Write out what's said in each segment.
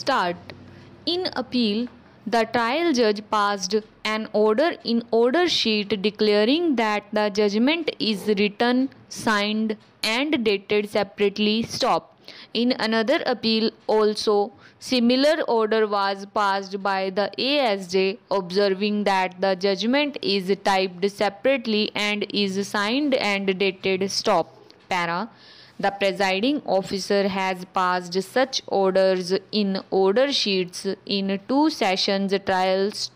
start. In appeal, the trial judge passed an order in order sheet declaring that the judgment is written, signed, and dated separately. Stop. In another appeal, also, similar order was passed by the ASJ observing that the judgment is typed separately and is signed and dated. Stop. Para. The presiding officer has passed such orders in order sheets in 2 sessions trials,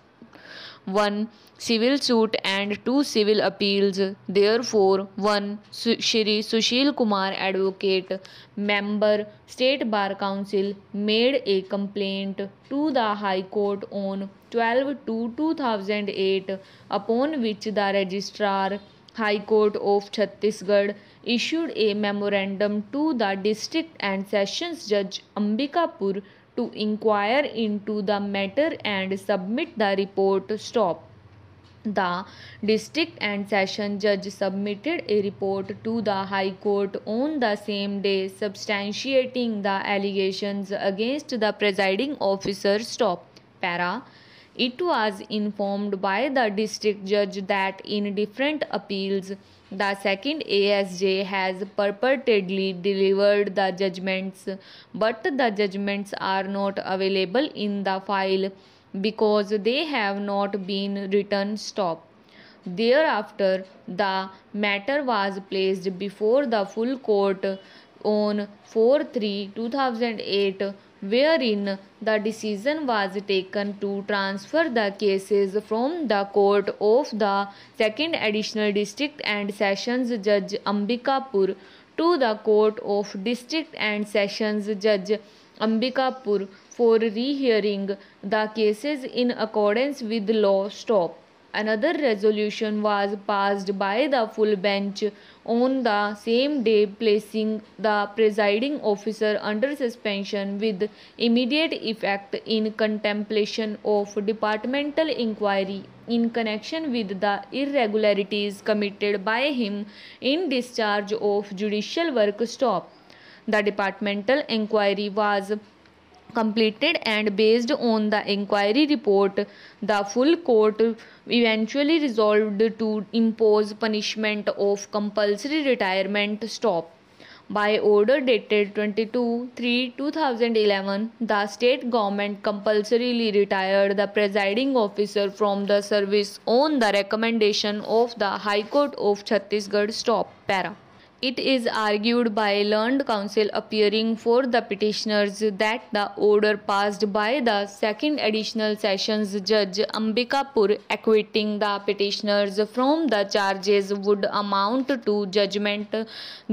1 civil suit and 2 civil appeals. Therefore, 1 Shri Sushil Kumar Advocate, Member State Bar Council, made a complaint to the High Court on 12/2/2008, upon which the Registrar High Court of Chhattisgarh issued a memorandum to the District and Sessions Judge Ambikapur to inquire into the matter and submit the report. Stop. The District and Session Judge submitted a report to the High Court on the same day substantiating the allegations against the presiding officer. Stop. Para. It was informed by the district judge that in different appeals, the second ASJ has purportedly delivered the judgments, but the judgments are not available in the file because they have not been written. Stop. Thereafter, the matter was placed before the full court on 4/3/2008, wherein the decision was taken to transfer the cases from the court of the second additional district and sessions judge Ambikapur to the court of district and sessions judge Ambikapur for rehearing the cases in accordance with law. Stop. Another resolution was passed by the full bench on the same day, placing the presiding officer under suspension with immediate effect in contemplation of departmental inquiry in connection with the irregularities committed by him in discharge of judicial work. Stop. The departmental inquiry was completed and based on the inquiry report, the full court eventually resolved to impose punishment of compulsory retirement. Stop. By order dated 22/3/2011, the state government compulsorily retired the presiding officer from the service on the recommendation of the High Court of Chhattisgarh. Stop. Para. It is argued by learned counsel appearing for the petitioners that the order passed by the second additional sessions judge Ambikapur acquitting the petitioners from the charges would amount to judgment.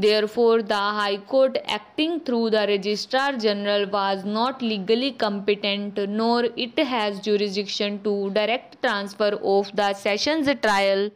Therefore, the High Court, acting through the Registrar General, was not legally competent, nor it has jurisdiction to direct transfer of the sessions trial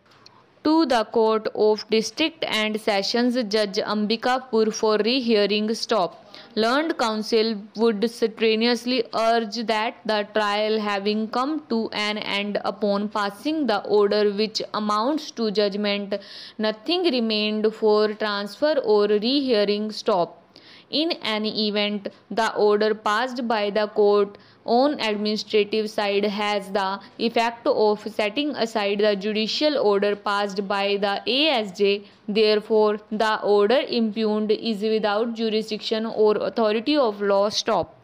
to the Court of District and Sessions Judge Ambikapur for rehearing. Stop. Learned counsel would strenuously urge that the trial having come to an end upon passing the order which amounts to judgment, nothing remained for transfer or rehearing. Stop. In any event, the order passed by the court on administrative side has the effect of setting aside the judicial order passed by the ASJ. Therefore, the order impugned is without jurisdiction or authority of law. Stop.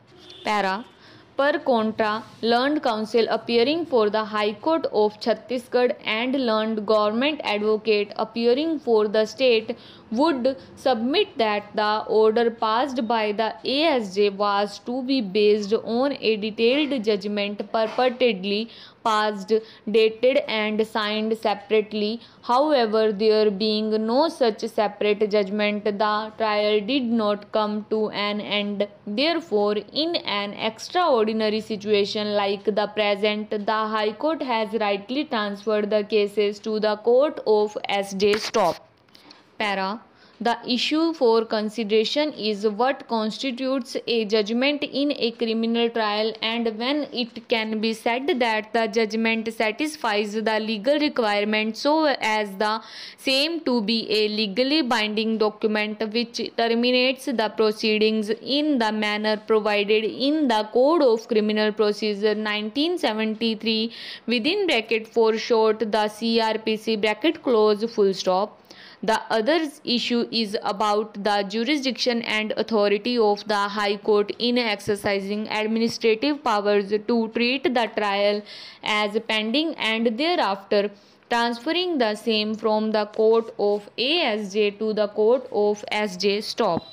Para. Per contra, learned counsel appearing for the High Court of Chhattisgarh and learned government advocate appearing for the state would submit that the order passed by the ASJ was to be based on a detailed judgment purportedly passed, dated and signed separately. However, there being no such separate judgment, the trial did not come to an end. Therefore, in an extraordinary situation like the present, the High Court has rightly transferred the cases to the Court of SJ. Stop. Para. The issue for consideration is what constitutes a judgment in a criminal trial and when it can be said that the judgment satisfies the legal requirement so as the same to be a legally binding document which terminates the proceedings in the manner provided in the Code of Criminal Procedure 1973 within bracket for short the CRPC bracket close full stop. The other issue is about the jurisdiction and authority of the High Court in exercising administrative powers to treat the trial as pending and thereafter transferring the same from the Court of ASJ to the Court of SJ. Stop.